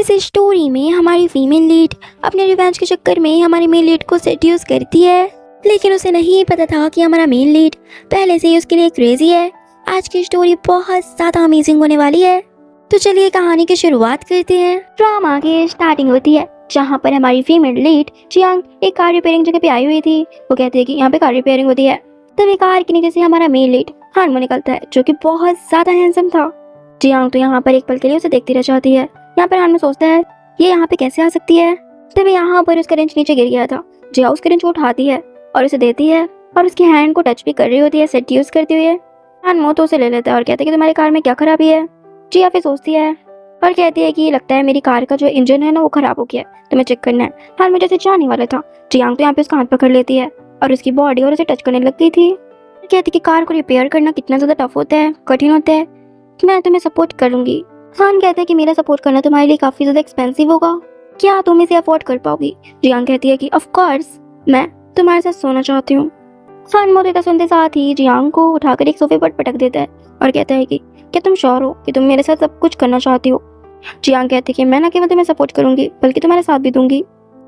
इस स्टोरी में हमारी फीमेल लीड अपने रिवेंज के चक्कर में हमारी मेल लीड को सेड्यूस करती है, लेकिन उसे नहीं पता था कि हमारा मेल लीड पहले से ही उसके लिए क्रेजी है। आज की स्टोरी बहुत ज़्यादा अमेजिंग होने वाली है, तो चलिए कहानी की शुरुआत करते हैं। ड्रामा की स्टार्टिंग होती है जहाँ पर हमारी फीमेल लीड जियांग एक कार रिपेयरिंग जगह पे आई हुई थी। वो कहती है कि यहाँ पे कार रिपेयरिंग होती है। तभी कार के नीचे से हमारा मेल लीड हानमो निकलता है, जो कि बहुत ज़्यादा हैंडसम था। जियांग तो यहाँ पर एक पल के लिए उसे देखती रह जाती है। यहाँ पर हानमो सोचता है ये यहाँ पे कैसे आ सकती है। तभी यहाँ पर उसका रेंच नीचे गिर गया था। जियांग उसके रेंच को उठाती है और उसे देती है और उसकी हैंड को टच भी कर रही होती है सेड्यूस करते हुए। हानमो तो उसे ले लेता है और कहता है कि तुम्हारी कार में क्या खराबी है। जिया फिर सोचती है और कहती है कि लगता है मेरी कार का जो इंजन है ना वो खराब हो गया है, तुम्हें चेक करना है। हानमो जैसे जाने वाला था, जियांग तो यहाँ पे उसका हाथ पकड़ लेती है और उसकी बॉडी और उसे टच करने लग गई थी। कहती है कि कार को रिपेयर करना कितना ज़्यादा टफ होता है, कठिन होता है, मैं तुम्हें सपोर्ट करूंगी। हान कहते हैं कि मेरा सपोर्ट करना तुम्हारे लिए काफ़ी ज़्यादा एक्सपेंसिव होगा, क्या तुम इसे अफोर्ड कर पाओगी। जियांग कहती है कि ऑफ कोर्स मैं तुम्हारे साथ सोना चाहती हूँ। हानमो इतना सुनते साथ ही जियांग को उठाकर एक सोफे पर पटक देता है और कहता है कि क्या तुम श्योर हो कि तुम मेरे साथ सब कुछ करना चाहती हो। जियांग कहती है कि मैं न केवल तुम्हें सपोर्ट करूंगी बल्कि तुम्हारे साथ भी दूंगी।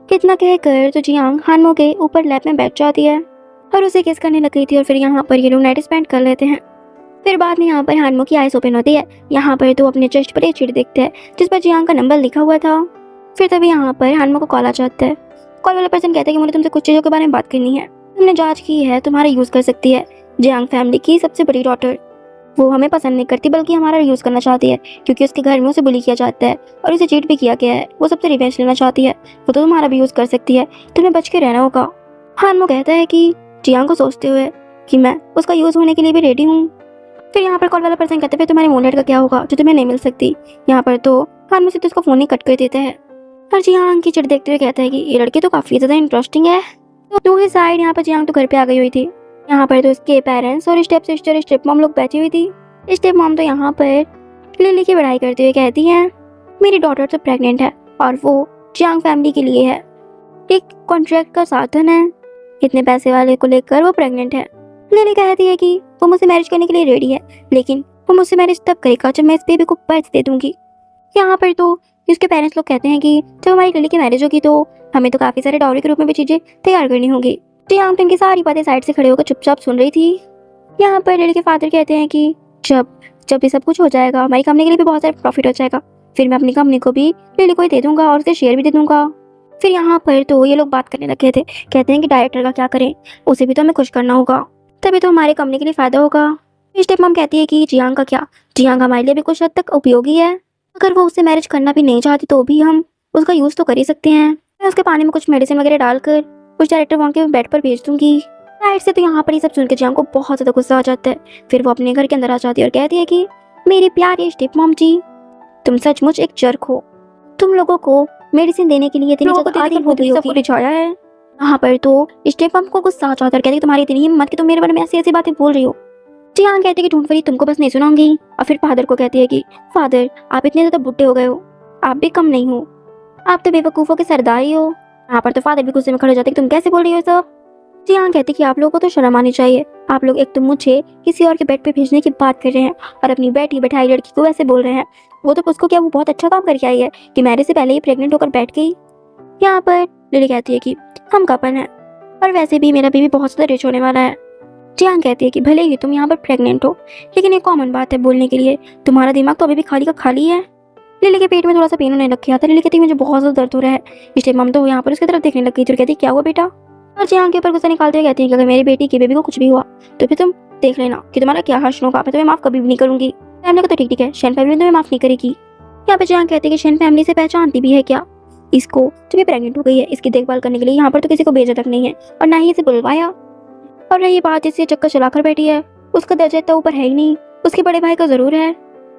इतना कहकर तो जियांग हानमो के ऊपर लैप में बैठ जाती है और उसे किस करने लग गई थी और फिर यहाँ पर ये लोग नाइट स्पेंड कर लेते हैं। फिर बाद में यहाँ पर हानमो की आइस ओपन होती है। यहाँ पर तो अपने चेस्ट पर एक चिट देखते हैं जिस पर जियांग का नंबर लिखा हुआ था। फिर तभी यहाँ पर हानमो को कॉल आ जाता है। कॉल वाला पर्सन कहता है कि मुझे तुमसे कुछ चीज़ों के बारे में बात करनी है, तुमने जांच की है, तुम्हारा यूज़ कर सकती है। जियांग फैमिली की सबसे बड़ी डॉटर, वो हमें पसंद नहीं करती बल्कि हमारा यूज़ करना चाहती है क्योंकि उसके घर में उसे बुली किया जाता है और उसे चीट भी किया गया है। वो सबसे रिवेंज लेना चाहती है, वो तो तुम्हारा भी यूज़ कर सकती है, तुम्हें बच के रहना होगा। हानमो कहता है कि जियांग को सोचते हुए कि मैं उसका यूज़ होने के लिए भी रेडी हूँ। फिर यहाँ पर कॉल वाला पर्सन कहते हैं तुम्हारे मोलेट का क्या होगा जो तुम्हें नहीं मिल सकती। यहाँ पर तो हानमो से तो उसका फ़ोन ही कट कर देता है और जियांग की चिट देखते हुए कहता है कि ये लड़की तो काफ़ी ज़्यादा इंटरेस्टिंग है। तो दूसरी साइड यहाँ पर जियांग तो घर पे आ गई हुई थी। यहाँ पर तो उसके पेरेंट्स और स्टेप सिस्टर स्टेप मॉम लोग बैठी हुई थी। स्टेप मॉम तो यहाँ पर लिली की बड़ाई करते हुए कहती हैं मेरी डॉटर तो प्रेग्नेंट है और वो जियांग फैमिली के लिए है, एक कॉन्ट्रैक्ट का साधन है, इतने पैसे वाले को लेकर वो प्रेग्नेंट है। लिली कहती है कि वो मुझसे मैरिज करने के लिए रेडी है, लेकिन वो मुझसे मैरिज तब करेगा जब मैं इस बेबी को बर्थ दे दूंगी। यहाँ पर तो उसके पेरेंट्स लोग कहते हैं कि जब हमारी लिली की मैरिज होगी तो हमें तो काफ़ी सारे डाउरी के रूप में भी चीज़ें तैयार करनी होगी। जियांग इनकी सारी बातें साइड से खड़े होकर चुपचाप सुन रही थी। यहाँ पर लिली के फादर कहते हैं कि जब ये सब कुछ हो जाएगा हमारी कंपनी के लिए भी बहुत सारा प्रॉफिट हो जाएगा, फिर मैं अपनी कंपनी को भी लिली को ही दे दूंगा और उसके शेयर भी दे दूंगा। फिर यहाँ पर तो ये लोग बात करने लगे थे, कहते हैं कि डायरेक्टर का क्या करें, उसे भी तो हमें खुश करना होगा, तभी तो हमारी कंपनी के लिए फ़ायदा होगा। स्टेप मॉम कहती है कि जियांग का क्या, जियांग हमारे लिए भी कुछ हद तक उपयोगी है, अगर वो उससे मैरिज करना भी नहीं चाहती तो भी हम उसका यूज़ तो कर ही सकते हैं। मैं उसके पानी में कुछ मेडिसिन वगैरह डालकर उस डायरेक्टर वॉन्ग के बेड पर भेज दूंगी। साइड से तो यहाँ पर ये सब सुन के जियांग को बहुत ज़्यादा गुस्सा आ जाता है। फिर वो अपने घर के अंदर आ जाती है और कहती है कि मेरी प्यारी स्टेप मॉम जी, तुम सचमुच एक जर्क हो, तुम लोगों को मेडिसिन देने के लिए इतनी ज़्यादा आदि हो गई सबको रिझाया है। यहाँ पर तो स्टेप मॉम को गुस्सा आ जाता है और कहती है तुम्हारी इतनी हिम्मत कि तुम मेरे बारे में ऐसी ऐसी बातें बोल रही हो। जियांग कहती है कि ढूंढ वरी तुमको बस नहीं सुनाऊंगी। और फिर फादर को कहती है कि फादर आप इतने ज़्यादा बुढ़े हो गए हो, आप भी कम नहीं हो, आप तो बेवकूफ़ों के सरदार ही हो। यहाँ पर तो फादर भी गुस्से में खड़े हो जाते कि तुम कैसे बोल रही हो सब। जियांग कहती है कि आप लोगों को तो शर्म आनी चाहिए, आप लोग एक तो मुझे किसी और के बेड पे भेजने की बात कर रहे हैं और अपनी बैठी बैठाई लड़की को वैसे बोल रहे हैं। वो तो उसको क्या वो बहुत अच्छा काम करके आई है कि मैरिज से पहले ही प्रेग्नेंट होकर बैठ गई। यहाँ पर लिली कहती है कि हम कपल हैं और वैसे भी मेरा बेबी बहुत ज़्यादा रिच होने वाला है। जियांग कहती है कि भले ही तुम यहाँ पर प्रेग्नेंट हो लेकिन ये कॉमन बात है बोलने के लिए, तुम्हारा दिमाग तो अभी भी खाली का खाली है। लिली के पेट में थोड़ा सा पेन होने लग गया था। लिली कहती है मुझे बहुत ज़्यादा दर्द हो रहा है। स्टेप मॉम तो यहाँ पर उसकी तरफ देखने लग गई थी और कहती क्या हुआ बेटा। और जियांग के ऊपर गुस्सा निकालते हुए कहती है कि अगर मेरी बेटी की बेबी को कुछ भी हुआ तो फिर तुम देख लेना कि तुम्हारा क्या हश्र होगा, मैं तुम्हें माफ़ कभी भी नहीं करूँगी। फैमिली को तो ठीक है, शेन फैमिली तुम्हें माफ़ नहीं करेगी। यहाँ पर जियांग कहती है कि शेन फैमिली से पहचानती भी है क्या इसको, जब ये प्रेग्नेंट हो गई है इसकी देखभाल करने के लिए यहाँ पर तो किसी को भेजा तक नहीं है और ना ही इसे बुलवाया। और रही बात इससे चक्कर चलाकर बैठी है, उसका दर्जा इतना ऊपर है ही नहीं, उसके बड़े भाई का ज़रूर है,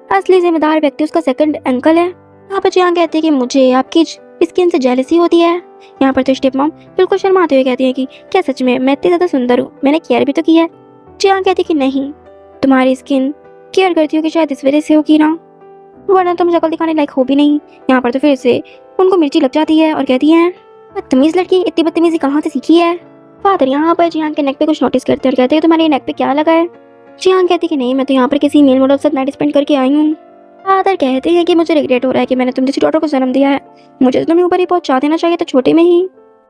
असली जिम्मेदार व्यक्ति उसका सेकंड अंकल है। यहाँ पर जियांग कहती है कि मुझे आपकी स्किन से जेलसी होती है। यहाँ पर तो स्टेप मॉम बिल्कुल शर्माते हुए कहती है कि क्या सच में मैं इतनी ज़्यादा सुंदर हूँ, मैंने केयर भी तो की है। जियांग कहती है कि नहीं, तुम्हारी स्किन केयर करती हो कि शायद इस वजह से होगी ना, वरना तुम शक्ल दिखाने लायक हो भी नहीं। यहाँ पर तो फिर से उनको मिर्ची लग जाती है और कहती है बदतमीज़ लड़की, इतनी बदतमीज़ी कहाँ से सीखी है। फादर यहाँ पर जियांग के नेक पे कुछ नोटिस करते हैं और कहते हैं तुम्हारे नेक पे क्या लगा है। जियांग कहती है कि नहीं, मैं तो यहाँ पर किसी मेल मॉडल के साथ नाइट स्पेंड करके आई हूँ। फादर कहते हैं कि मुझे रिग्रेट हो रहा है कि मैंने तुम जैसी डॉटर को जन्म दिया है। मुझे तो तुम्हें ऊपर ही पहुंचा देना चाहिए था छोटे में ही,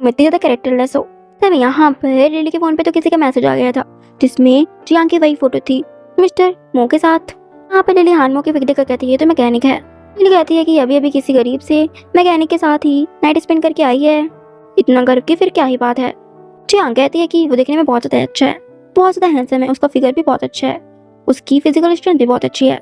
तुम इतनी ज्यादा कैरेक्टरलेस हो। तभी यहाँ पर लिली के फोन पे तो किसी का मैसेज आ गया था जिसमें जियांग की वही फोटो थी मिस्टर मो के साथ। यहाँ पर लिली हानमो की पिक देखकर कहती है तो मैकेनिक है। लिली कहती है कि अभी अभी किसी गरीब से मैकेनिक के साथ ही नाइट स्पेंड करके आई है, इतना गर्व की फिर क्या ही बात है। जियांग कहती है कि वो देखने में बहुत ज्यादा अच्छा है, बहुत ज्यादा हैंडसम है, उसका फिगर भी बहुत अच्छा है, उसकी फिजिकल स्ट्रेंथ भी बहुत अच्छी है,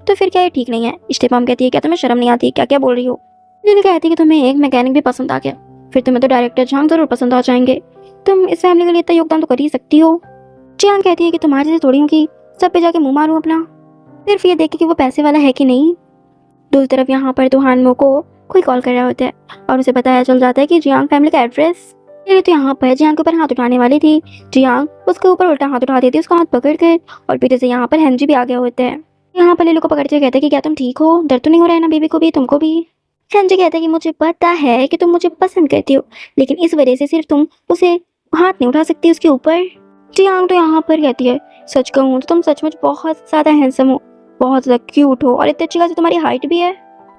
तो फिर क्या ये ठीक नहीं है। स्टेपम कहती है क्या तुम्हें शर्म नहीं आती, क्या क्या बोल रही हो। लिली कहती है कि तुम्हें एक मैकेनिक भी पसंद आ गया, फिर तुम्हें तो डायरेक्टर जियांग जरूर पसंद आ जाएंगे, तुम इस फैमिली के लिए इतना योगदान तो कर ही सकती हो। जियांग कहती है कि तुम्हारे जैसे थोड़ी हूँ कि सब पे जाके मुंह मारूं अपना, सिर्फ ये देखे कि वो पैसे वाला है कि नहीं। दूसरी तरफ यहाँ पर तो हानमो को कोई कॉल कर रहा होता है और उसे पता चल जाता है कि जियांग फैमिली का एड्रेस। लिली तो यहाँ पर जियांग के ऊपर हाथ उठाने वाली थी, जियांग उसके ऊपर उल्टा हाथ उठा देती है उसका हाथ पकड़ कर, और पीछे से यहाँ पर हेनजी भी आ गया होता है। यहाँ पर लिली को पकड़ते हुए कहते हैं कि क्या तुम ठीक हो, दर्द तो नहीं हो रहा है ना बेबी को भी, तुमको भी। हेनजी कहता है कि मुझे पता है कि तुम मुझे पसंद करती हो, लेकिन इस वजह से सिर्फ तुम उसे हाथ नहीं उठा सकती उसके ऊपर। जियांग तो यहाँ पर कहती है सच कहूँ तो तुम सचमुच बहुत ज्यादा हैंडसम हो, बहुत ज्यादा क्यूट हो, और इतनी अच्छी खासी तुम्हारी हाइट भी है।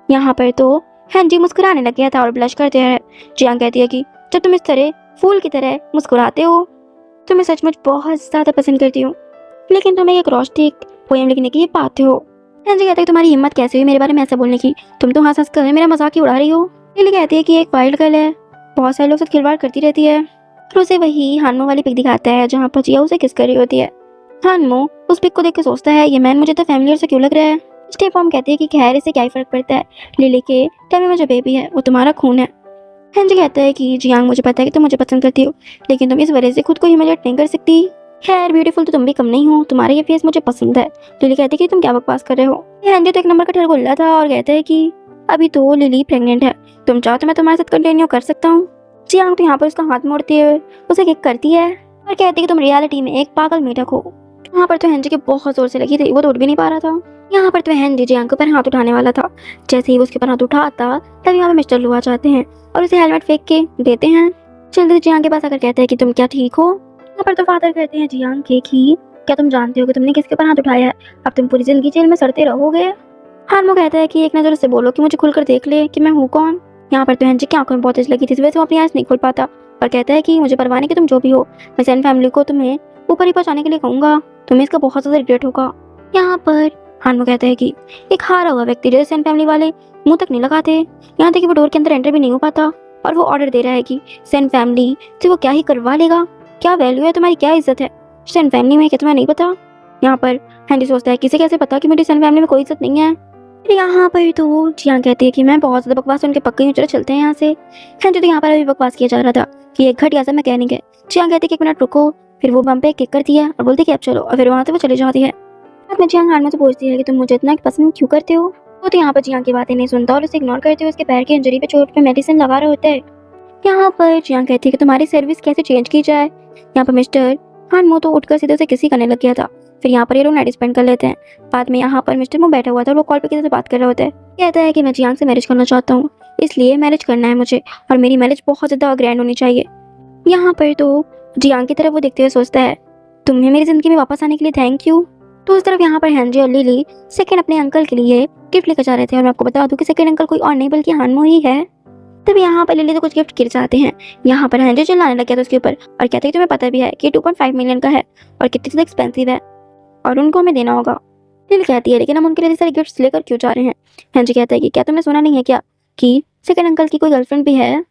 यहाँ पर तो हेनजी मुस्कुराने लग गया था और ब्लश करते हैं। जियांग कहती है कि जब तुम इस तरह फूल की तरह मुस्कुराते हो तो मैं सचमुच बहुत ज्यादा पसंद करती हूँ, लेकिन तुम एक रोस्टिक पोएम लिखने की पाते हो। हेनजी कहता है तुम्हारी हिम्मत कैसे हुई मेरे बारे में ऐसा बोलने की, तुम तो हंस कर मेरा मजाक ही उड़ा रही हो। लिली कहती है कि एक वाइल्ड गर्ल है, बहुत सारे लोग साथ खिलवाड़ करती रहती है, और उसे वही हानमो वाली पिक दिखाता है जहाँ पर जिया उसे किस कर रही होती है। हानमो उस पिक को देख के सोचता है ये मैन मुझे तो फैमिलियर से क्यों लग रहा है। स्टेपम कहती है कि खैर इससे क्या ही फर्क पड़ता है, लिली के टमी में जो बेबी है वो तुम्हारा खून है। हेनजी कहता है कि जियांग मुझे पता है कि तुम मुझे पसंद करती हो, लेकिन तुम इस वजह से खुद को ह्यूमिलिएट नहीं कर सकती। खैर ब्यूटीफुल तो तुम भी कम नहीं हो, तुम्हारा ये फेस मुझे पसंद है। लिली कहती है कि तुम क्या बकवास कर रहे हो। हेनरी तो एक नंबर का ठरगुल्ला था और कहता है कि अभी तो लिली प्रेग्नेंट है, तुम चाहो तो मैं तुम्हारे साथ कंटिन्यू कर सकता हूँ। जियांग तो यहाँ पर उसका हाथ मोड़ती है, उसे किक करती है और कहती है कि तुम रियलिटी में एक पागल मेढक हो। यहाँ पर तो हेनरी के बहुत जोर से लगी थी, वो तो उठ भी नहीं पा रहा था। यहाँ पर तो हेनरी जियांग के ऊपर हाथ उठाने वाला था, जैसे ही वो उसके ऊपर हाथ उठाता तब यहाँ पे मिस्टर लू आ जाते हैं और उसे हेलमेट फेंक के देते हैं। जल्दी से जियांग के पास आकर कहते हैं कि तुम क्या ठीक हो। यहाँ पर तो फादर कहते हैं जियांग के कि क्या तुम जानते हो कि तुमने किसके ऊपर हाथ उठाया है, अब तुम पूरी जिंदगी जेल में सड़ते रहोगे। हानमो कहता है कि एक नजर से बोलो कि मुझे खुलकर देख ले कि मैं हूँ कौन। यहाँ पर तो हेनरी की आंखों में बहुत तेज लगी थी, इस वजह से वो अपनी आंखें नहीं खोल पाता और कहता है कि मुझे परवाह नहीं कि तुम जो भी हो, मैं सेन फैमिली को तुम्हें ऊपर ही पहुंचाने के लिए कहूंगा, तुम्हें इसका बहुत ज्यादा रिग्रेट होगा। यहाँ पर हानमो कहता है कि एक हारा हुआ व्यक्ति जैसे सेन फैमिली वाले मुंह तक नहीं लगाते, यहाँ तक कि वो डोर के अंदर एंटर भी नहीं हो पाता, और वो ऑर्डर दे रहा है कि सेन फैमिली से वो क्या ही करवा लेगा, क्या वैल्यू है तुम्हारी, क्या इज्जत है सेन फैमिली में, क्या तुम्हें नहीं पता। यहाँ पर हेनरी सोचता है किसे कैसे पता कि मेरी सेन फैमिली में कोई इज्जत नहीं है। फिर यहाँ पर तो जियांग कहती है कि मैं बहुत ज्यादा बकवास उनके पक्के ही चलते हैं यहाँ से। हेनरी तो यहाँ पर अभी बकवास किया जा रहा था कि एक घटिया सा मैकेनिक है। जियांग कहती है कि एक मिनट रुको, फिर वो बम पे किक करती है और बोलती है कि अब चलो, और फिर वहाँ से वो चली जाती है। बाद में जियांग हानमो से पूछती है कि तुम मुझे इतना पसंद क्यों करते हो। वो तो यहाँ पर जियांग की बातें नहीं सुनता और उसे इग्नोर करते हुए उसके पैर की इंजरी पे चोट पे मेडिसिन लगा रहा होता है। यहाँ पर जियांग कहती है कि तुम्हारी सर्विस कैसे चेंज की जाए। यहाँ पर मिस्टर हानमो तो उठकर सीधे उसे किसी करने लग गया था। फिर यहाँ पर ये लोग नाइट स्पेंड कर लेते हैं। बाद में यहाँ पर मिस्टर मो बैठा हुआ था, वो कॉल पे किसी से बात कर रहा होता है। कहता है कि मैं जियांग से मैरिज करना चाहता हूँ, इसलिए मैरिज करना है मुझे, और मेरी मैरिज बहुत ज्यादा ग्रैंड होनी चाहिए। यहाँ पर तो जियांग की तरफ वो देखते हुए सोचता है तुम्हें मेरी जिंदगी में वापस आने के लिए थैंक यू। तो उस तरफ यहाँ पर हेनरी और लिली सेकंड अपने अंकल के लिए गिफ्ट लेकर जा रहे थे, और मैं आपको बता दूं कि सेकंड अंकल कोई और नहीं बल्कि हानमो ही है। तभी यहाँ पर लिली तो कुछ गिफ्ट गिर जाते हैं। यहाँ पर हेनरी चिल्लाने लग गया था उसके ऊपर और कहते हैं कि तुम्हें पता भी है कि 2.5 मिलियन का है और कितनी ज़्यादा एक्सपेंसिव है और उनको हमें देना होगा। लिली कहती है लेकिन हम उनके लिए सारे गिफ्ट्स लेकर क्यों जा रहे हैं। हेनरी कहता है कि क्या तुमने सुना नहीं है क्या कि सेकंड अंकल की कोई गर्लफ्रेंड भी है,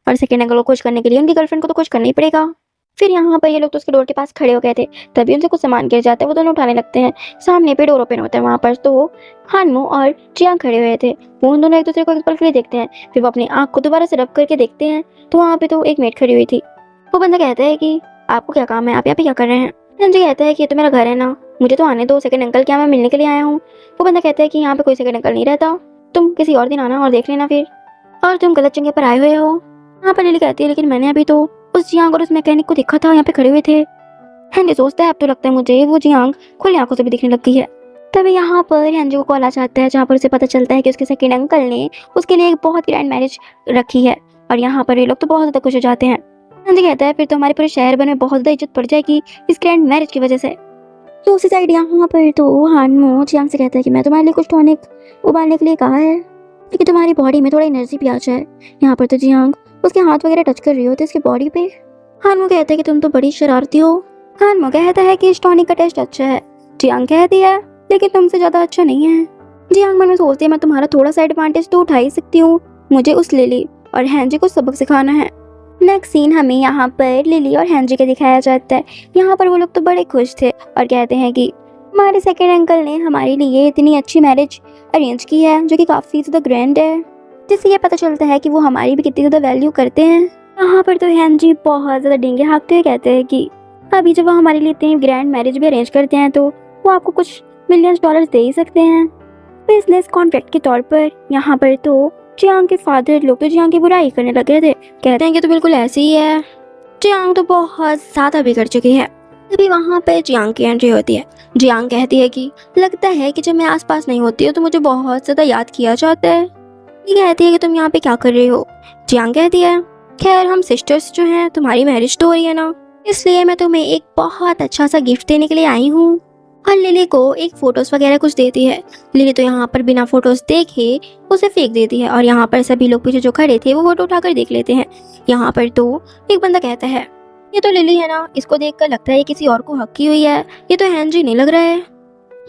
और सेकंड अंकल को खुश करने के लिए उनकी गर्लफ्रेंड को तो खुश करना ही पड़ेगा। फिर यहाँ पर ये लोग तो उसके डोर के पास खड़े हो गए थे, तभी उनसे कुछ सामान गिर जाता है, वो दोनों उठाने लगते हैं। सामने पे डोर ओपन होता है, वहाँ पर तो हानमो और जियांग खड़े हुए थे। वो उन दोनों एक दूसरे को एक पल के लिए देखते हैं, फिर वो अपनी आँख को दोबारा से रब करके देखते हैं तो वहाँ पे तो एक मेट खड़ी हुई थी। वो बंदा कहता है कि आपको क्या काम है, आप यहाँ पे क्या कर रहे हैं। हेनरी कहता है कि ये तो मेरा घर है ना, मुझे तो आने दो, सेकंड अंकल क्या मैं मिलने के लिए आया हूँ। वो बंदा कहता है कि यहाँ पे कोई सेकंड अंकल नहीं रहता, तुम किसी और दिन आना और देख लेना फिर, और तुम गलत जगह पर आए हुए हो। यहाँ पर लिली कहती है लेकिन मैंने अभी तो उस जियांग और उस मैकेनिक को देखा था, यहाँ पे खड़े हुए थे। हेनरी सोचता है अब तो लगता है मुझे वो जियांग खुली आंखों से भी दिखने लग गई है। तभी यहाँ पर हेनरी को कॉल आ जाता है जहाँ पर उसे पता चलता है कि उसके सेकंड अंकल ने उसके लिए एक बहुत ग्रैंड मैरिज रखी है, और यहाँ पर ये लोग तो बहुत ज्यादा खुश हो जाते हैं। हेनरी कहता है फिर तो हमारे पूरे शहर भर में बहुत ज्यादा इज्जत पड़ जाएगी इस ग्रैंड मैरिज की वजह से। तो उसी साइड यहाँ पर तो हानमो जियांग से कहता है कि मैं तुम्हारे लिए कुछ टॉनिक उबालने के लिए कहा है, क्योंकि तुम्हारी बॉडी में थोड़ा एनर्जी भी आ जाए। यहाँ पर तो जियांग उसके हाथ वगैरह टच कर रही होती है उसकी बॉडी पे। हानमो कहता है कि तुम तो बड़ी शरारती हो। हानमो कहता है कि इस टॉनिक का टेस्ट अच्छा है। जियांग कहती है लेकिन तुमसे ज्यादा अच्छा नहीं है। जियांग मन में सोचती है मैं तुम्हारा थोड़ा सा एडवांटेज तो उठा ही सकती हूँ, मुझे उस लिली और हैंजी को सबक सिखाना है। नेक्स्ट सीन हमें यहाँ पर लिली और हैंजी का दिखाया जाता है। यहाँ पर वो लोग तो बड़े खुश थे और कहते हैं कि हमारे सेकंड अंकल ने हमारे लिए इतनी अच्छी मैरिज अरेंज की है जो कि काफ़ी ज़्यादा ग्रैंड है, जिससे ये पता चलता है कि वो हमारी भी कितनी ज़्यादा वैल्यू करते हैं। यहाँ पर तो हैंजी बहुत ज़्यादा डींगे हाँकते हुए कहते हैं कि अभी जब वो हमारे लिए इतनी ग्रैंड मैरिज भी अरेंज करते हैं तो वो आपको कुछ मिलियंस डॉलर्स दे ही सकते हैं बिजनेस कॉन्ट्रैक्ट के तौर पर। यहाँ पर तो जियांग के फादर लोग तो जियांग की बुराई करने लगे थे, कहते हैं कि तो बिल्कुल ऐसे ही है, जियांग तो बहुत ज़्यादा बिगड़ चुकी है। तभी वहाँ पे जियांग की एंट्री होती है। जियांग कहती है कि लगता है कि जब मैं आसपास नहीं होती हूँ तो मुझे बहुत ज़्यादा याद किया जाता है। ये कहती है कि तुम यहाँ पे क्या कर रही हो। जियांग कहती है खैर हम सिस्टर्स जो हैं, तुम्हारी मैरिज तो हो रही है ना, इसलिए मैं तुम्हें एक बहुत अच्छा सा गिफ्ट देने के लिए आई हूँ। और लिली को एक फोटोज वगैरह कुछ देती है। लिली तो यहाँ पर बिना फोटोज देखे उसे फेंक देती है और यहाँ पर सभी लोग पीछे जो खड़े थे वो फोटो उठाकर देख लेते हैं। यहाँ पर तो एक बंदा कहता है ये तो लिली है ना, इसको देखकर लगता है किसी और को हक की हुई है, ये तो हैंजी नहीं लग रहा है।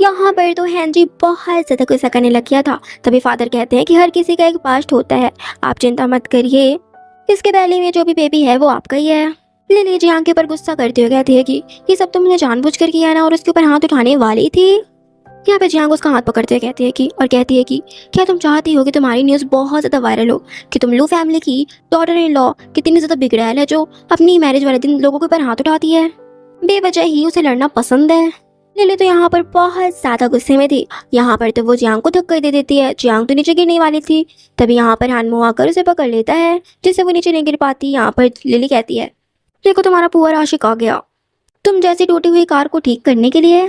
यहाँ पर तो हैंजी बहुत ज्यादा गुस्सा करने लग गया था। तभी फादर कहते हैं कि हर किसी का एक पास्ट होता है, आप चिंता मत करिए, इसके पहले में जो भी बेबी है वो आपका ही है। लिली जियांग के ऊपर गुस्सा करते हुए कहती है कि ये सब तुमने जानबूझकर किया ना और उसके ऊपर हाथ उठाने वाली थी। यहाँ पे जियांग उसका हाथ पकड़ते हुए कहती है कि क्या तुम चाहती हो कि तुम्हारी न्यूज़ बहुत ज़्यादा वायरल हो कि तुम लू फैमिली की डॉटर इन लॉ कितनी ज़्यादा बिगड़ैल है जो अपनी मैरिज वाले दिन लोगों के ऊपर हाथ उठाती है, बेवजह ही उसे लड़ना पसंद है। लिली तो यहाँ पर बहुत ज़्यादा गुस्से में थी। यहाँ पर तो वो जियांग को धक्का दे देती है, जियांग तो नीचे गिरने वाली थी। तभी यहाँ पर हानमो आकर उसे पकड़ लेता है जिससे वो नीचे नहीं गिर पाती। यहाँ पर लिली कहती है देखो तुम्हारा पुअर आशिक आ गया तुम जैसी टूटी हुई कार को ठीक करने के लिए।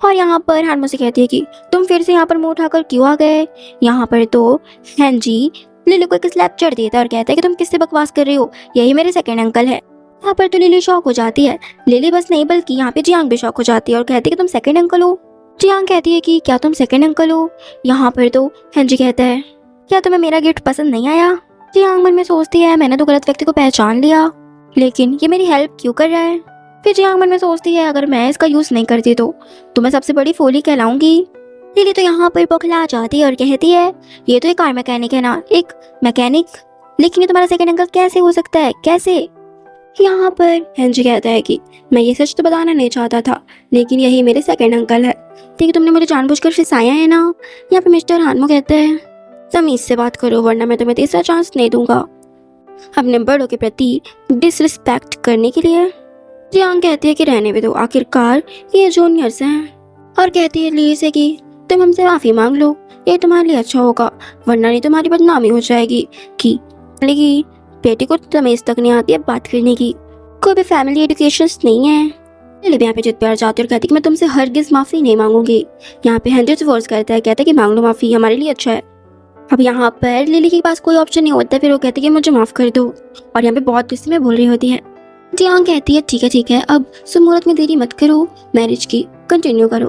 और यहाँ पर हानमो से कहती है कि तुम फिर से यहाँ पर मुंह उठाकर क्यों आ गए। यहाँ पर तो हैंजी लिली को एक स्लैप चढ़ देता है और कहता है कि तुम किससे बकवास कर रही हो, यही मेरे सेकंड अंकल है। यहाँ पर तो लिली शॉक हो जाती है। लिली बस नहीं बल्कि यहाँ पे जियांग भी शॉक हो जाती है और कहती है कि तुम सेकंड अंकल हो। जियांग कहती है कि क्या तुम सेकंड अंकल हो। यहाँ पर तो हैंजी कहता है क्या तुम्हें मेरा गिफ्ट पसंद नहीं आया। जियांग मन में सोचती है मैंने तो गलत व्यक्ति को पहचान लिया, लेकिन ये मेरी हेल्प क्यों कर रहा है। फिर जियांग मन में सोचती है अगर मैं इसका यूज नहीं करती तो मैं सबसे बड़ी फोली कहलाऊंगी। लिली तो यहाँ पर बौखला जाती है और कहती है ये तो एक कार मैकेनिक है ना, एक मैकेनिक, लेकिन ये तुम्हारा सेकंड अंकल कैसे हो सकता है, कैसे। यहाँ पर हैंजी कहता है कि मैं ये सच तो बताना नहीं चाहता था, लेकिन यही मेरे सेकंड अंकल है, ठीक तुमने मुझे जानबूझकर फंसाया है ना। यहाँ पे मिस्टर हानमो कहते हैं तमीज से बात करो वरना मैं तुम्हें तीसरा चांस नहीं दूंगा अपने बड़ों के प्रति डिसरिस्पेक्ट करने के लिए। जियांग कहती है कि रहने भी दो, आखिरकार ये जूनियर्स हैं। और कहती है ली से कि तुम हमसे माफ़ी मांग लो, ये तुम्हारे लिए अच्छा होगा, वरना नहीं तुम्हारी बदनामी हो जाएगी कि बेटी को तमीज़ तक नहीं आती है बात करने की, कोई भी फैमिली एजुकेशन नहीं है। लिली यहाँ पे जिद प्यार जाती है और कहती है कि मैं तुमसे हरगिज माफ़ी नहीं मांगूंगी। यहाँ पे हैंजी से फोर्स करता है, कहता है कि मांग लो माफ़ी, हमारे लिए अच्छा है। अब यहाँ पर लिली के पास कोई ऑप्शन नहीं होता, फिर वो कहती है कि मुझे माफ़ कर दो। और यहाँ पे बहुत गुस्से में बोल रही होती है। जियांग कहती है ठीक है अब सुमुहूर्त में देरी मत करो, मैरिज की कंटिन्यू करो।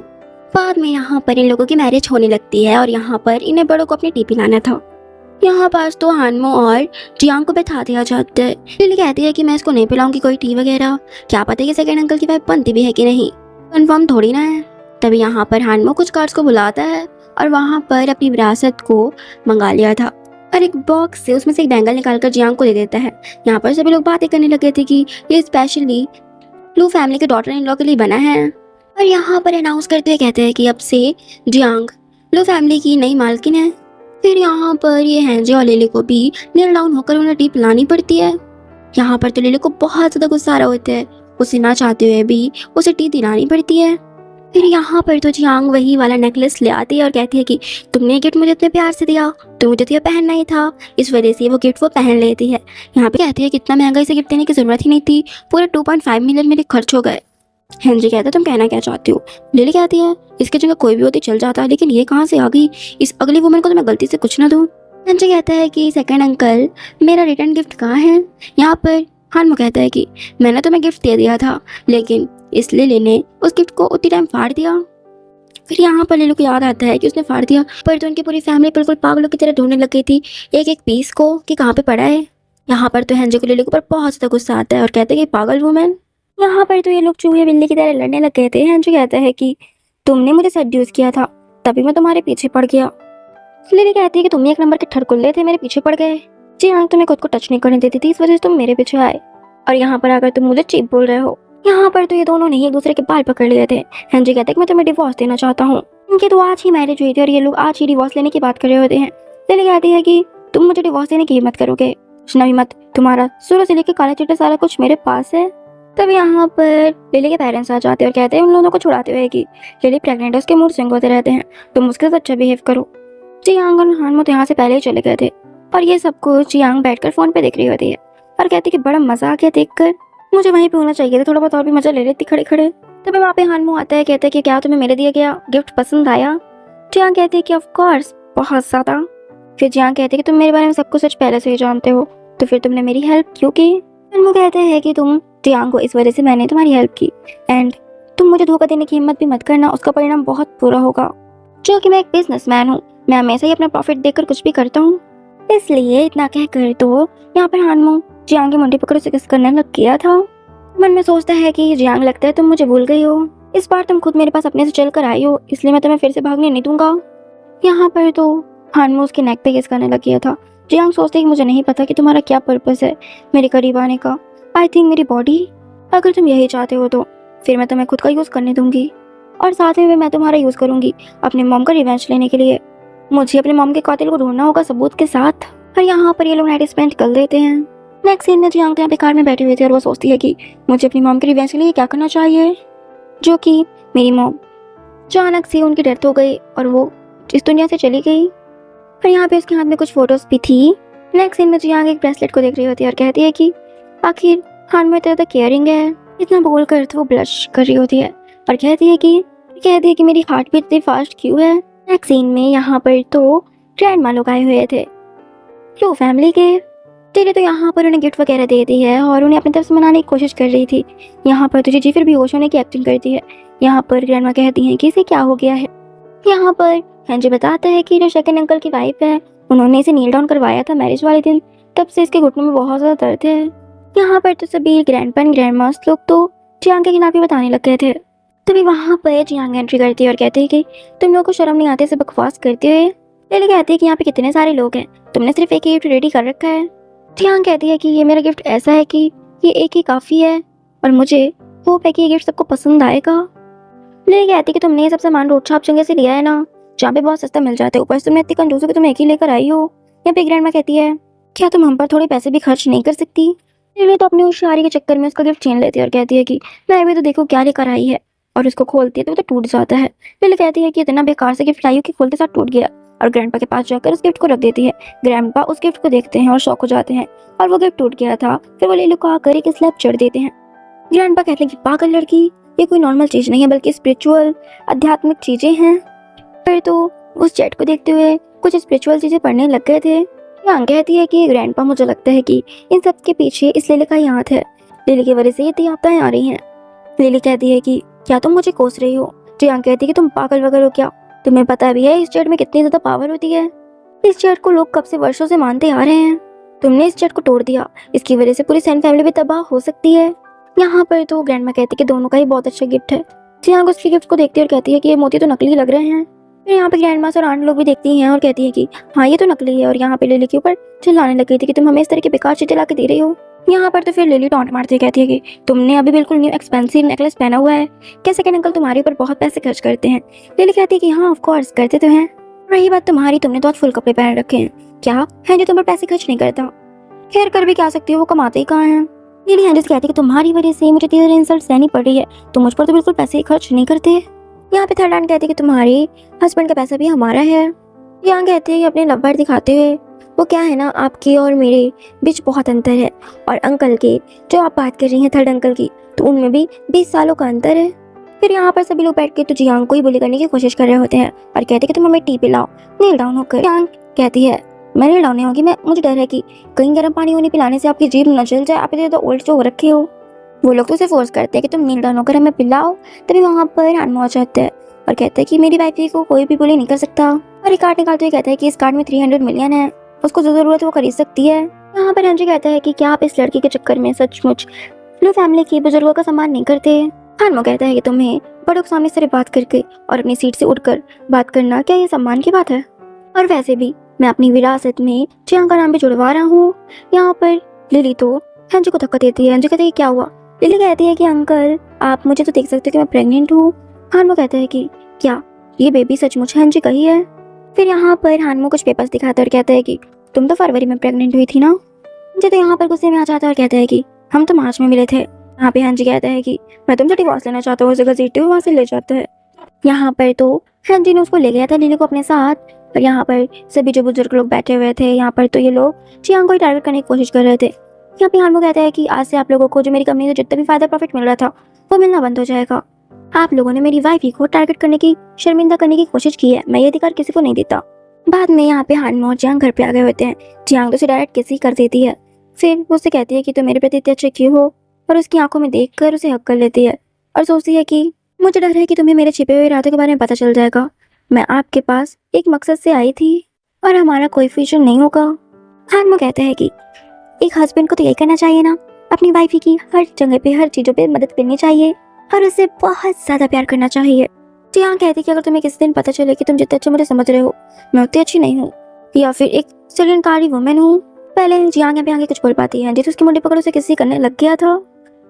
बाद में यहाँ पर इन लोगों की मैरिज होने लगती है और यहाँ पर इन्हें बड़ों को अपनी टी पिलाना था। यहाँ पास तो हानमो और जियांग को बैठा दिया जाता है। लिली कहती है कि मैं इसको नहीं पिलाऊंगी कोई टी वगैरह, क्या पता कि सेकंड अंकल की वाइफ बनती भी है कि नहीं, कंफर्म थोड़ी ना है। तभी यहाँ पर हानमो कुछ कार्ड्स को बुलाता है और वहाँ पर अपनी विरासत को मंगा लिया था और एक बॉक्स से उसमें से एक बैंगल निकालकर जियांग को दे देता है। यहाँ पर सभी लोग बातें करने लगे थे कि ये स्पेशली लू फैमिली के डॉटर इन लॉ के लिए बना है। और यहाँ पर अनाउंस करते हुए कहते हैं कि अब से जियांग लू फैमिली की नई मालकिन है। फिर यहाँ पर ये हैंजी और लिली को भी नील डाउन होकर उन्हें टी पिलानी पड़ती है। यहाँ पर तो लिली को बहुत ज़्यादा गुस्सा आ रहा होता है, उसे ना चाहते हुए भी उसे टी दिलानी पड़ती है। फिर यहाँ पर तो जियांग वही वाला नेकलेस ले आती है और कहती है कि तुमने गिफ्ट मुझे इतने प्यार से दिया तो मुझे तो यह पहनना ही था, इस वजह से वो गिफ्ट वो पहन लेती है। यहाँ पे कहती है कि इतना महंगा इसे गिफ्ट देने की जरूरत ही नहीं थी, पूरे 2.5 मिलियन मेरे खर्च हो गए। हैंजी कहता है तुम कहना क्या चाहती हो। लिली कहती है इसकी जगह कोई भी होती चल जाता, लेकिन ये कहाँ से आ गई, इस अगली वुमन को तो मैं गलती से कुछ ना दूँ। हैंजी कहता है कि सेकंड अंकल मेरा रिटर्न गिफ्ट कहाँ है। यहाँ पर हानमो कहता है कि मैंने तुम्हें गिफ्ट दे दिया था, लेकिन इस लिली ने उस गिफ्ट को उतनी टाइम फाड़ दिया। फिर यहाँ पर लिली को याद आता है कि उसने फाड़ दिया, पर तो उनकी पूरी फैमिली बिल्कुल पागलों की तरह ढूंढने लग गई थी एक एक पीस को कि कहाँ पे पड़ा है। यहाँ पर तो हेनरी को लिली के ऊपर बहुत ज़्यादा गुस्सा आता है और कहते हैं कि पागल वुमेन। यहाँ पर तो ये लोग चूहे बिल्ली की तरह लड़ने लग गए थे। हेनरी कहता है कि तुमने मुझे सेड्यूस किया था, तभी मैं तुम्हारे पीछे पड़ गया। लिली कहती है कि तुम ही एक नंबर के ठरकुल्ले थे, मेरे पीछे पड़ गए। जी हाँ, तुम्हें खुद को टच नहीं करने देती थी, इस वजह से तुम मेरे पीछे आए, और यहाँ पर आकर तुम मुझे चीप बोल रहे हो। यहाँ पर तो ये दोनों ने एक दूसरे के बाल पकड़ लिए थे। हेनरी कहते हैं कि मैं तुम्हें डिवोर्स देना चाहता हूँ। इनकी तो आज ही मैरिज हुई थी और ये लोग आज ही डिवोर्स लेने की बात कर रहे होते हैं। लिली कहती है कि तुम मुझे डिवोर्स देने की हिम्मत करोगे, सोचना भी मत, तुम्हारा शुरू से लेकर काला चिट्टा सारा कुछ मेरे पास है। तब यहाँ पर लिली के पेरेंट्स आ जाते हैं और कहते हैं उन लोगों को छुड़ाते हुए कि लिली प्रेग्नेंट है, उसके मूड स्विंग होते रहते हैं, तुम उसके साथ अच्छा बिहेव करो। जियांग और हानमो यहाँ से पहले ही चले गए थे और ये सब कुछ जियांग बैठकर फोन पे देख रही होती है और कहती कि बड़ा मजा आ गया देखकर, मुझे वहीं पे होना चाहिए था, थोड़ा बहुत और भी मजा ले लेती खड़े खड़े। तभी वहाँ पे हानमो आता है, कहता है कि क्या तुम्हें मेरे दिया गया गिफ्ट पसंद आया। जियांग कहती है कि ऑफ कोर्स बहुत ज्यादा। फिर जियांग कहती है कि तुम मेरे बारे में सब कुछ सच पहले से ही जानते हो, तो फिर तुमने मेरी हेल्प क्यों की। हानमो कहते हैं कि तुम जियांग को इस वजह से मैंने तुम्हारी हेल्प की, एंड तुम मुझे धोखा देने की हिम्मत भी मत करना, उसका परिणाम बहुत बुरा होगा। जो कि मैं एक बिजनेसमैन हूँ, मैं हमेशा ही अपना प्रॉफिट देखकर कुछ भी करता हूँ, इसलिए इतना कहकर तो यहाँ पर हानमो जियांग की मुंडी पकड़ उसे किस करने लग गया था। मन में सोचता है कि जियांग लगता है तुम मुझे भूल गई हो, इस बार तुम खुद मेरे पास अपने से चल कर आई हो, इसलिए मैं तुम्हें फिर से भागने नहीं दूंगा। यहाँ पर तो हानमो उसके नेक पे किस करने लग गया था। जियांग सोचते कि मुझे नहीं पता कि तुम्हारा क्या पर्पस है मेरे करीब आने का, आई थिंक मेरी बॉडी, अगर तुम यही चाहते हो तो फिर मैं तुम्हें खुद का यूज करने दूंगी, और साथ में मैं तुम्हारा यूज करूंगी अपने मॉम का रिवेंज लेने के लिए। मुझे अपने मॉम के कातिल को ढूंढना होगा सबूत के साथ। और यहाँ पर ये लोग नाइट स्पेंड कर देते हैं। नेक्स्ट सीन में जियांग यहाँ पे कार में बैठी हुई थी और वो सोचती है कि मुझे अपनी मॉम के रिवेंज के लिए क्या करना चाहिए, जो कि मेरी मॉम अचानक से उनकी डेथ हो गई और वो इस दुनिया से चली गई। और यहाँ पे उसके हाथ में कुछ फोटोज भी थी। नेक्स्ट सीन में जियांग एक ब्रेसलेट को देख रही होती है और कहती है कि आखिर हानमो इतना ज़्यादा केयरिंग है, इतना बोल कर तो वो ब्लश कर रही होती है और कहती है कि मेरी हार्ट बीट इतनी फास्ट क्यों है। नेक्स्ट सीन में यहाँ पर तो ग्रैंडमा लोग आए हुए थे, लो फैमिली के। तेरे तो यहाँ पर उन्हें गिफ्ट वगैरह दे दी है और उन्हें अपनी तरफ से मनाने की कोशिश कर रही थी। यहाँ पर तुझे जी फिर भी होश होने की एक्टिंग करती है। यहाँ पर ग्रैंडमा कहती हैं कि इसे क्या हो गया है। यहाँ पर हेनरी बताता है कि जो सेकंड अंकल की वाइफ है, उन्होंने इसे नील डाउन करवाया था मैरिज वाले दिन, तब से इसके घुटनों में बहुत ज़्यादा दर्द है। यहाँ पर तो सभी ग्रैंडपा एंड ग्रैंडमास लोग तो जियांग के खिलाफ ही बताने लग गए थे। तभी वहाँ पर जियांग एंट्री करती है और कहती है कि तुम लोग को शर्म नहीं आती, से बकवास करते हुए। लिली कहती है कि यहाँ पे कितने सारे लोग हैं, तुमने सिर्फ एक ही गिफ्ट रेडी कर रखा है। जियांग कहती है कि ये मेरा गिफ्ट ऐसा है कि ये एक ही काफ़ी है और मुझे होप है कि ये गिफ्ट सबको पसंद आएगा। लिली कहती है कि तुमने ये सब सामान रोड शॉप जगह से लिया है ना, जहाँ पे बहुत सस्ता मिल जाता है, ऊपर से तुमने इतनी कंजूस हो कि तुम एक ही लेकर आई हो। यहाँ पे ग्रैंडमा कहती है क्या तुम हम पर थोड़े पैसे भी खर्च नहीं कर सकती। लिली तो अपनी होशियारी के चक्कर में उसका गिफ्ट छीन लेती है और कहती है कि मैं भी तो देखो क्या लेकर आई है, और उसको खोलती है तो वो तो टूट जाता है। लिली कहती है कि इतना बेकार से गिफ्ट लाई हो कि खोलते साथ टूट गया, और ग्रैंडपा के पास जाकर उस गिफ्ट को रख देती है। ग्रैंडपा उस गिफ्ट को देखते हैं और शॉक हो जाते हैं, और वो गिफ्ट टूट गया था। फिर वो लिली को आकर एक स्लैब चढ़ देते हैं। ग्रैंडपा कहते हैं कि पागल लड़की, ये कोई नॉर्मल चीज नहीं है बल्कि स्पिरिचुअल आध्यात्मिक चीजें हैं। फिर तो उस चैट को देखते हुए कुछ स्पिरिचुअल चीजें पढ़ने लग गए थे। यहाँ कहती है कि ग्रैंडपा मुझे लगता है कि इन सब के पीछे इस लिली का ही हाथ है, लिली की वजह से ये आपदाएं आ रही हैं। लिली कहती है कि क्या तुम मुझे कोस रही हो। जियांग कहती है कि तुम पागल वगैरह हो क्या, तुम्हें पता भी है इस चैट में कितनी ज्यादा पावर होती है। इस चैट को लोग कब से वर्षों से मानते आ रहे हैं, तुमने इस चैट को तोड़ दिया, इसकी वजह से पूरी सैन फैमिली भी तबाह हो सकती है। यहाँ पर तो ग्रैंडमा कहती है कि दोनों का ही बहुत अच्छा गिफ्ट है। जियांग उसके गिफ्ट को देखती है और कहती है कि ये मोती तो नकली लग रहे हैं। फिर यहाँ पे ग्रैंडमा और आंट लोग भी देखती हैं और कहती है कि हाँ ये तो नकली है, और यहाँ पे लिली के ऊपर चिल्लाने लग गई थी कि तुम हमें इस तरह की बेकार चीजें ला के दे रही हो। यहाँ पर तो फिर लिली टॉन्ट मारती है, कहती है कि तुमने अभी बिल्कुल न्यू एक्सपेंसिव नेकलेस पहना हुआ है, क्या सेकंड अंकल तुम्हारे ऊपर बहुत पैसे खर्च करते हैं। लिली कहती है कि हाँ ऑफ कोर्स करते तो हैं, रही बात तुम्हारी, तुमने तो आज फुल कपड़े पहन रखे हैं, क्या है जो तुम पर पैसे खर्च नहीं करता। खैर कर भी क्या सकती हो, वो कमाते ही कहाँ हैं। लिली हैंडिस कहती है कि तुम्हारी वजह से मुझे तेरे इंसल्ट सहनी पड़ रही है, तुम मुझ पर तो बिल्कुल पैसे खर्च नहीं करते। यहाँ पे थर्ड आंट कहती है कि तुम्हारे हस्बैंड का पैसा भी हमारा है। यहाँ कहती है कि अपने लव बर्ड दिखाते हुए, वो क्या है ना, आपके और मेरे बीच बहुत अंतर है, और अंकल के जो आप बात कर रही हैं थर्ड अंकल की, तो उनमें भी 20 सालों का अंतर है। फिर यहाँ पर सभी लोग बैठ के तो जियांग को ही बुली करने की कोशिश कर रहे होते हैं और कहते हैं कि तुम हमें टी पिलाओ नील डाउन होकर। जियांग कहती है मैं नील डाउन नहीं होगी, मैं मुझे डर है कि कहीं गर्म पानी उन्हें पिलाने से आपकी जीभ न जल जाए, आप इतने तो ओल्ड जो हो रखे हो। वो लोग तो उसे फोर्स करते हैं कि तुम नील डाउन होकर हमें पिलाओ। तभी वहाँ पर हानमो आ जाता है और कहता है कि मेरी वाइफ को कोई भी बुली नहीं कर सकता। और एक कार्ड निकालते हुए कहता है कि इस कार्ड में 300 मिलियन है, उसको जो जरूरत है वो खरीद सकती है। यहाँ पर हेनरी कहता है कि क्या आप इस लड़की के चक्कर में सचमुच ब्लू फैमिली की बुजुर्गों का सम्मान नहीं करते। हानमो कहता है कि तुम्हें बड़ों के सामने इस तरह बात करके और अपनी सीट से उठकर बात करना क्या ये सम्मान की बात है? और वैसे भी मैं अपनी विरासत में चियांग का नाम भी जुड़वा रहा हूँ। यहाँ पर लिली तो हेनरी को धक्का देती है। हेनरी कहता है कि क्या हुआ? लिली कहती है कि अंकल आप मुझे तो देख सकते हो कि मैं प्रेग्नेंट हूँ। हानमो कहता है कि क्या ये बेबी सचमुच हेनरी का ही है? फिर यहाँ पर हानमो कुछ पेपर्स दिखाता है और कहता है कि तुम तो फरवरी में प्रेग्नेंट हुई थी ना। मुझे तो यहाँ पर गुस्से में आ जाता है और कहता है कि हम तो मार्च में मिले थे। यहाँ पे हेनरी कहता है कि मैं तुमसे डिवोर्स लेना चाहता हूँ। उसे घसीटते हुए वहाँ से ले जाता है। यहाँ पर तो हेनरी ने उसको ले गया था लिली को अपने साथ। और यहाँ पर सभी जो बुजुर्ग लोग बैठे हुए थे, यहाँ पर तो ये लोग चियांग को ही टारगेट करने की कोशिश कर रहे थे। यहाँ पे हानमो कहता है कि आज से आप लोगों को जो मेरी कंपनी से जितना भी फायदा प्रॉफिट मिल रहा था वो मिलना बंद हो जाएगा। आप लोगों ने मेरी वाइफ को टारगेट करने की, शर्मिंदा करने की कोशिश की है। मैं ये अधिकार किसी को नहीं देता। बाद में यहाँ पे हानमो और जियांग घर पे आ गए होते हैं। जियांग तो उसे डायरेक्ट किस ही कर देती है। फिर वो उससे कहती है कि तुम मेरे प्रति इतने अच्छे क्यों हो, और उसकी आंखों में देखकर उसे हक कर लेती है और सोचती है कि मुझे डर है कि तुम्हें मेरे छिपे हुए इरादों के बारे में पता चल जाएगा। मैं आपके पास एक मकसद से आई थी और हमारा कोई फ्यूचर नहीं होगा। हानमो कहता है कि एक हस्बैंड को तो यही करना चाहिए ना, अपनी वाइफ की हर जगह पे हर चीजों पे मदद करनी चाहिए और उससे बहुत ज्यादा प्यार करना चाहिए। जियांग कहती है कि अगर तुम्हें किसी दिन पता चले कि तुम जितने अच्छे मुझे समझ रहे हो मैं उतनी अच्छी नहीं हूँ या फिर एक सलियनकारी वुमेन हूँ। पहले जियांग यहाँ पे आगे कुछ बोल पाती है। जिस उसकी मुंडी पकड़ उसे किसी करने लग गया था।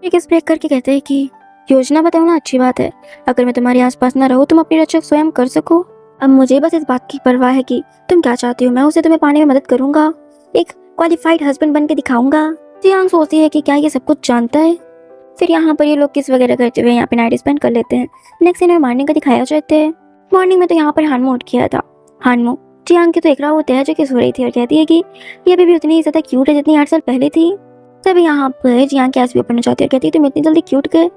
एक ब्रेक करके कहते हैं कि योजना बताओ ना, अच्छी बात है। अगर मैं तुम्हारे आसपास ना रहूँ तुम अपनी रक्षा स्वयं कर सको। अब मुझे बस इस बात की परवाह है कि तुम क्या चाहती हो। मैं उसे तुम्हें पाने में मदद करूंगा, एक क्वालिफाइड हस्बैंड बन के दिखाऊंगा। जियांग सोचती है कि क्या ये सब कुछ जानता है। फिर यहाँ पर ये लोग किस वगैरह करते हुए यहाँ पे नाइट स्पेंड कर लेते हैं। नेक्स्ट सीन में मॉर्निंग का दिखाया जाता है। मॉर्निंग में तो यहाँ पर हानमो उठ गया था। हानमो जियांग की तो एक राह होता है जो कि सो रही थी और कहती है कि ये बेबी उतनी ही ज्यादा क्यूट है जितनी 8 साल पहले थी। तभी यहाँ पर जियांग की आंखें ओपन हो जाती है और कहती है तुम इतनी जल्दी क्यूट गए।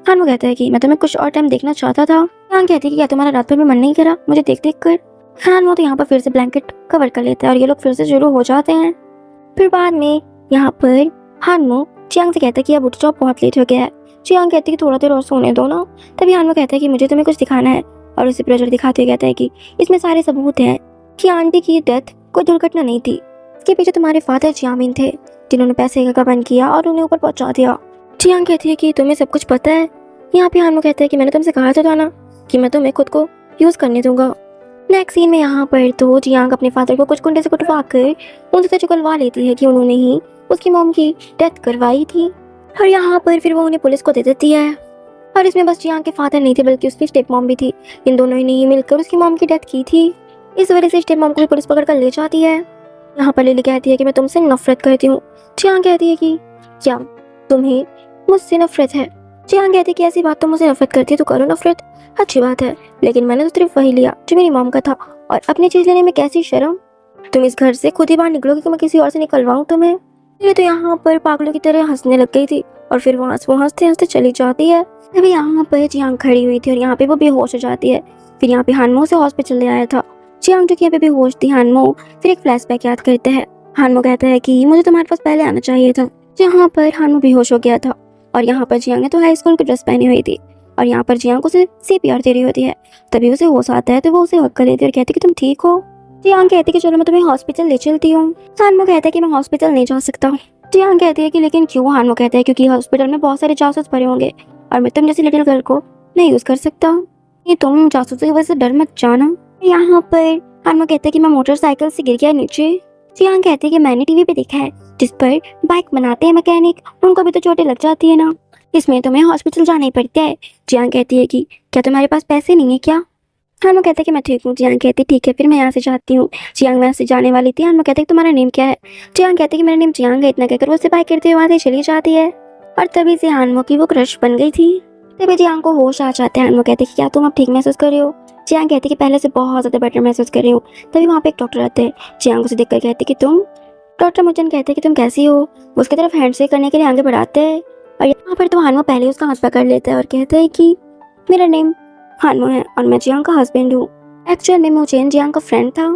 हानमो कहता है कि मैं तुम्हें कुछ और टाइम देखना चाहता था। जियांग कहती है कि क्या तुम्हारा रात भर में मन नहीं करा मुझे देख देख कर। हानमो तो यहाँ पर फिर से ब्लैंकेट कवर कर लेता है और ये लोग फिर से शुरू हो जाते हैं। फिर बाद में यहाँ पर हानमो जियांग से कहता है कि अब उठ जाओ, बहुत लेट हो गया है। जियांग कहती है कि थोड़ा देर और सोने दो ना। तभी हानमो कहता है कि मुझे तुम्हें कुछ दिखाना है और उसे प्रेशर दिखाते हुए कहता है कि इसमें सारे सबूत हैं कि आंटी की डेथ कोई दुर्घटना नहीं थी। इसके पीछे तुम्हारे फादर जियामिन थे जिन्होंने पैसे का गबन किया और उन्हें ऊपर पहुंचा दिया। जियांग कहती है कि तुम्हें सब कुछ पता है। यहाँ पे हानमो कहता है कि मैंने तुमसे कहा था ना कि मैं तुम्हें खुद को यूज करने दूंगा। नेक्स्ट सीन में यहाँ पर तो जियांग अपने फादर को कुछ गुंडे से कुटवा कर उनसे चुकलवा लेती है कि उन्होंने ही उसकी मॉम की डेथ करवाई थी। और यहाँ पर फिर वो उन्हें पुलिस को दे देती है। और इसमें बस जियांग के फादर नहीं थे बल्कि उसकी स्टेप मॉम भी थी। इन दोनों ने ही मिलकर उसकी मॉम की डेथ की थी। इस वजह से स्टेप मॉम को भी पुलिस पकड़ कर ले जाती है। यहाँ पर लिली कहती है कि मैं तुमसे नफरत करती हूँ। जियांग कहती है कि क्या तुम्हें मुझसे नफरत है? जियांग कहती है कि ऐसी बात तुम मुझसे नफरत करती है तो करो नफरत, अच्छी बात है। लेकिन मैंने तो सिर्फ वही लिया जो मेरी मॉम का था और अपनी चीज लेने में कैसी शर्म। तुम इस घर से खुद ही बाहर निकलोगे कि मैं किसी और से निकलवाऊं तुम्हें। ये तो यहाँ पर पागलों की तरह हंसने लग गई थी और फिर वो हंसते हंसते चली जाती है। तभी यहाँ पर जियांग खड़ी हुई थी और यहाँ पे वो बेहोश हो जाती है। फिर यहाँ पे हानमो से हॉस्पिटल ले आया था। जियांग जो कि यहाँ पे बेहोश थी, हानमो फिर एक फ्लैशबैक याद करते हैं। हानमो कहता है कि मुझे तुम्हारे पास पहले आना चाहिए था। यहाँ पर हानमो बेहोश हो गया था और यहाँ पर जियांग ने तो हाई स्कूल की ड्रेस पहनी हुई थी और यहाँ पर जियांग उसे CPR दे रही होती है। तभी उसे होश आता है तो वो उसे हक कर लेती है और कहती है कि तुम ठीक हो। जियांग कहती है कि चलो मैं तुम्हें हॉस्पिटल ले चलती हूँ। हानमो कहता है कि मैं हॉस्पिटल नहीं जा सकता। जियांग कहती है कि लेकिन क्यों? हानमो कहता है क्योंकि हॉस्पिटल में बहुत सारे जासूस भरे होंगे और मैं तुम जैसी लिटिल गर्ल को नहीं यूज कर सकता। ये तुम जासूसों की वजह से डर मत जाना। यहाँ पर हानमो कहता है कि मैं मोटरसाइकिल से गिर गया नीचे। जियांग कहती है कि मैंने टीवी पे देखा है जिस पर बाइक बनाते हैं मैकेनिक, उनको भी तो चोटें लग जाती है ना, इसमें तुम्हें हॉस्पिटल जाना ही पड़ता है। जियांग कहती है कि क्या तुम्हारे पास पैसे नहीं है क्या? हानमो कहता है कि मैं ठीक हूँ। जियांग कहती है ठीक है फिर मैं यहाँ से जाती हूँ। जियांग वहाँ से जाने वाली थी। हानमो कहता है कि तुम्हारा नेम क्या है? जियांग कहती है कि मेरा नेम जियांग है। इतना कहकर वो उससे बाइक करते हुए वहाँ से चली जाती है और तभी से हानमो की वो क्रश बन गई थी। तभी जियांग को होश आ जाते हैं। हानमो कहते हैं कि क्या तुम अब ठीक महसूस कर रहे हो? जियांग कहती है कि पहले से बहुत ज़्यादा बेटर महसूस कर रही हूँ। तभी वहाँ पे एक डॉक्टर आते हैं। जियांग उसे देखकर कहती है कि तुम? डॉक्टर मुझे कहते हैं कि तुम कैसी हो? वो उसकी तरफ हैंडशेक करने के लिए आगे बढ़ाते हैं और यहाँ पर तो हानमो पहले उसका हाथ पकड़ लेता है और कहता है कि मेरा नेम हानमो है और मैं जियांग का हस्बैंड हूँ। एक्चुअल में मोचेन जियांग का फ्रेंड था।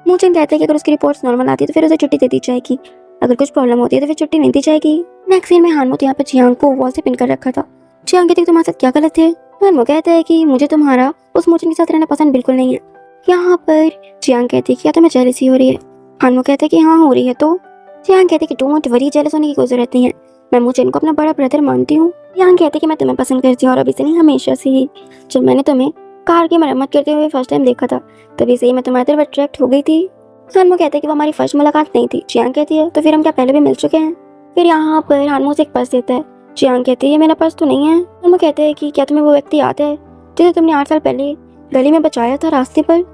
मोचेन कहता है कि अगर उसकी रिपोर्ट्स नॉर्मल आती है तो फिर उसे छुट्टी दे दी जाएगी, अगर कुछ प्रॉब्लम होती है तो फिर छुट्टी नहीं दी जाएगी। नेक्स्ट सीन में हानमो तो यहाँ पे जियांग को वॉल से पिन कर रखा था। जियांग कहती है तुम्हारे साथ क्या गलत है। हानमो कहता है कि मुझे तुम्हारा उस मोचन के साथ रहना पसंद बिल्कुल नहीं है। यहाँ पर जियांग कहती है कि क्या तुम्हें जेलसी हो रही है। हानमो कहता है कि हाँ हो रही है। तो जियांग कहती है कि डोंट वरी, जेलस होने की कोई जरूरत नहीं है, मैं मोचन को अपना बड़ा ब्रदर मानती हूँ। जियांग कहती है कि मैं तुम्हें पसंद करती हूँ और अभी से नहीं हमेशा से ही। जब मैंने तुम्हें कार की मरम्मत करते हुए फर्स्ट टाइम देखा था तभी से ही मैं तुम्हारी तरफ अट्रैक्ट हो गई थी। हानमो कहता है कि वो हमारी फर्स्ट मुलाकात नहीं थी। जियांग कहती है तो फिर हम क्या पहले भी मिल चुके हैं। फिर यहाँ पर हानमो से एक पर्स देता है। जियांग कहती है ये मेरा पर्स तो नहीं है। हानमो कहते हैं कि क्या तुम्हें वो व्यक्ति याद है जिसे तुमने 8 साल पहले गली में बचाया था रास्ते पर।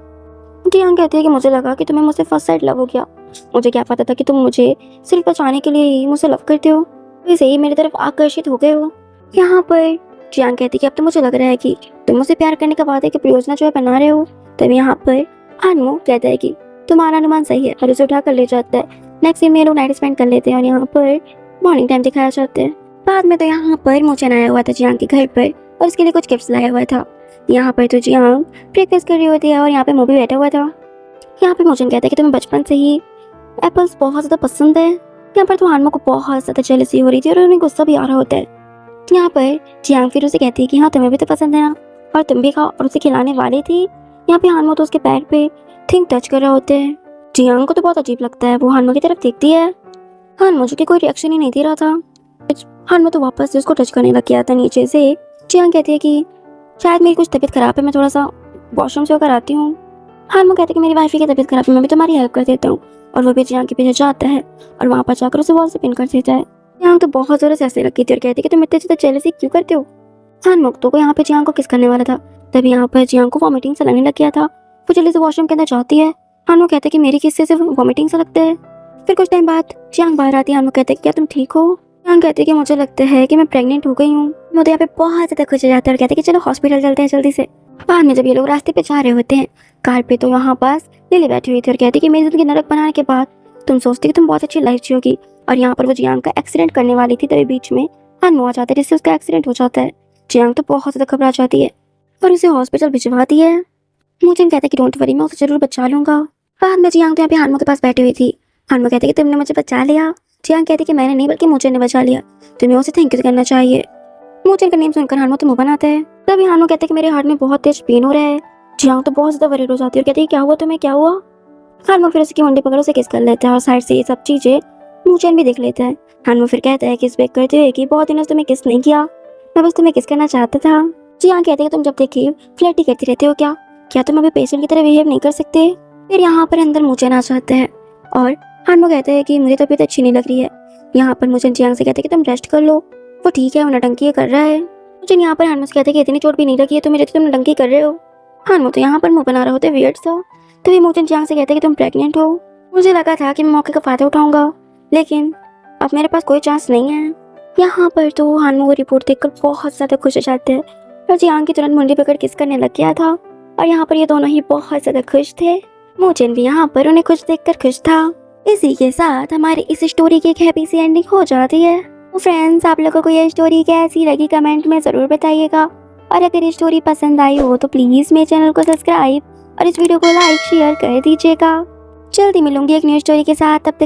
जियांग कहती है कि मुझे लगा कि तुम्हें मुझसे फर्स्ट साइड लव हो गया। मुझे क्या पता था कि तुम मुझे सिर्फ बचाने के लिए ही मुझसे लव करते हो, वैसे ही मेरी तरफ आकर्षित हो गए हो। यहाँ पर जियांग कहती है कि अब तो मुझे लग रहा है कि तुम मुझसे प्यार करने का वादे की परियोजना जो है बना रहे हो। तभी यहाँ पर हानमो कहता है कि तुम्हारा अनुमान सही है और उसे उठा कर ले जाता है। नेक्स्ट सीन में लोग नाइट स्पेंड कर लेते हैं और यहाँ पर मॉर्निंग टाइम दिखाया जाता है। बाद में तो यहाँ पर मोचन आया हुआ था जियांग के घर पर और उसके लिए कुछ गिफ्ट्स लाया हुआ था। यहाँ पर तो जियांग ब्रेकफास्ट कर रही होती है और यहाँ पे मूवी बैठा हुआ था। यहाँ पे मोचन कहता है कि तुम्हें बचपन से ही एप्पल्स बहुत ज़्यादा पसंद है। यहाँ पर तो हानमो को बहुत ज़्यादा जेलसी हो रही थी और उन्हें गुस्सा भी आ रहा होता है। यहाँ पर जियांग फिर उसे कहती है कि हाँ तुम्हें भी तो पसंद है ना, और तुम भी खाओ, और उसे खिलाने वाली थी। यहाँ पे हानमो तो उसके पैर पे थिंक टच कर रहा होता है। जियांग को तो बहुत अजीब लगता है। वो हानमो की तरफ देखती है। हानमो जो कि कोई रिएक्शन ही नहीं दे रहा था। हानमो तो वापस से उसको टच करने लग गया था नीचे से। जियांग कहती है कि शायद मेरी कुछ तबीयत खराब है, मैं थोड़ा सा वॉशरूम से होकर आती हूँ। हानमो कहते हैं कि मेरी वाइफ की तबीयत खराब है, मैं भी तुम्हारी हेल्प कर देता हूँ। और वो भी जियांग के पीछे जाता है और वहाँ पर जाकर उसे वॉल से पिन कर देता है। जियांग तो बहुत जोर से हंसने लगती थी और कहती है कि तुम इतने ज़्यादा जेलसी क्यों करते हो। हानमो तो को यहाँ पे जियांग को किस करने वाला था, तभी यहाँ पर जियांग को वॉमिटिंग सा लगने लग गया था। वो जल्दी से वॉशरूम के अंदर जाती है। हानमो कहते हैं कि मेरी किस्से से वॉमिटिंग सा लगता है। फिर कुछ टाइम बाद जियांग बाहर आती है। हानमो कहते हैं क्या तुम ठीक हो। जियांग कहते हैं कि मुझे लगता है कि मैं प्रेग्नेंट हो गई हूँ। वो तो यहाँ पे बहुत ज़्यादा खुश हो जाते हैं और कहते हैं कि चलो हॉस्पिटल चलते हैं जल्दी से। बाद में जब ये लोग रास्ते पे जा रहे होते हैं, कार पे तो यहाँ पास लिली बैठी हुई थी और कहती कि मेरी जिंदगी नरक बनाने के बाद तुम सोचती कि तुम बहुत अच्छी लाइफ जियोगी। और यहाँ पर वो जियांग का एक्सीडेंट करने वाली थी, तभी बीच में हानमो आ जाता है जिससे उसका एक्सीडेंट हो जाता है। जियांग तो बहुत ज़्यादा घबरा जाती है और उसे हॉस्पिटल भिजवाती है। मोचन कहता है कि डोंट वरी, मैं उसे जरूर बचा लूंगा। बाद में जियांग तो यहाँ पे हानमो के पास बैठी हुई थी। हानमो कहते कि तुमने मुझे बचा लिया। जियांग कहती कि मैंने नहीं बल्कि मोचन ने बचा लिया, तुम्हें उसे थैंक यू करना चाहिए। मोचन का नेम सुनकर हानमो तो मुंह बनाता है। तभी हानमो कहते कि मेरे हार्ट में बहुत तेज पेन हो रहा है। जियांग तो बहुत ज़्यादा वरीड हो जाती है और कहती है क्या हुआ तुम्हें, क्या हुआ। हानमो फिर उसकी मुंडी पकड़ उसे किस कर लेता है और साइड से ये सब चीज़ें मोचन भी देख लेता है। हानमो फिर कहता है किस बैक करते हुए कि बहुत दिनों से तुम्हें किस नहीं किया, मैं बस तुम्हें किस करना चाहता था। जियांग कहते हैं तुम जब देखिए फ्लर्टी करती रहते हो, क्या तुम अभी पेशेंट की तरह बिहेव नहीं कर सकते। फिर यहाँ पर अंदर मोचन आ जाता है और हानमो कहते हैं कि मुझे तबीयत अच्छी नहीं लग रही है। यहाँ पर मोचन जियांग से कहते हैं कि तुम रेस्ट कर लो, वो ठीक है, वो नटंकी कर रहा है। मोचन यहाँ पर हानमो से कहते हैं कि इतनी चोट भी नहीं लगी है तुम्हें जो तुम नटंकी कर रहे हो। हानमो तो यहाँ पर मुंह बना रहा होता है वियर्ड सा। तभी मोचन जियांग से कहते हैं कि तुम प्रेग्नेंट हो। मुझे लगा था कि मैं मौके का फायदा उठाऊंगा, लेकिन अब मेरे पास कोई चांस नहीं है। यहाँ पर तो हानमो को रिपोर्ट देखकर बहुत ज़्यादा खुश हो जाते हैं और जियांग की तुरंत मुंडी पकड़ किस करने लग गया था। और यहाँ पर ये दोनों ही बहुत ज़्यादा खुश थे। मोचन भी यहाँ पर उन्हें खुश देखकर खुश था। इसी के साथ हमारी इस स्टोरी की एक हैप्पी सी एंडिंग हो जाती है। तो फ्रेंड्स, आप लोगों को ये स्टोरी कैसी लगी कमेंट में ज़रूर बताइएगा। और अगर ये स्टोरी पसंद आई हो तो प्लीज़ मेरे चैनल को सब्सक्राइब और इस वीडियो को लाइक शेयर कर दीजिएगा। जल्दी मिलूंगी एक न्यू स्टोरी के साथ, तब तक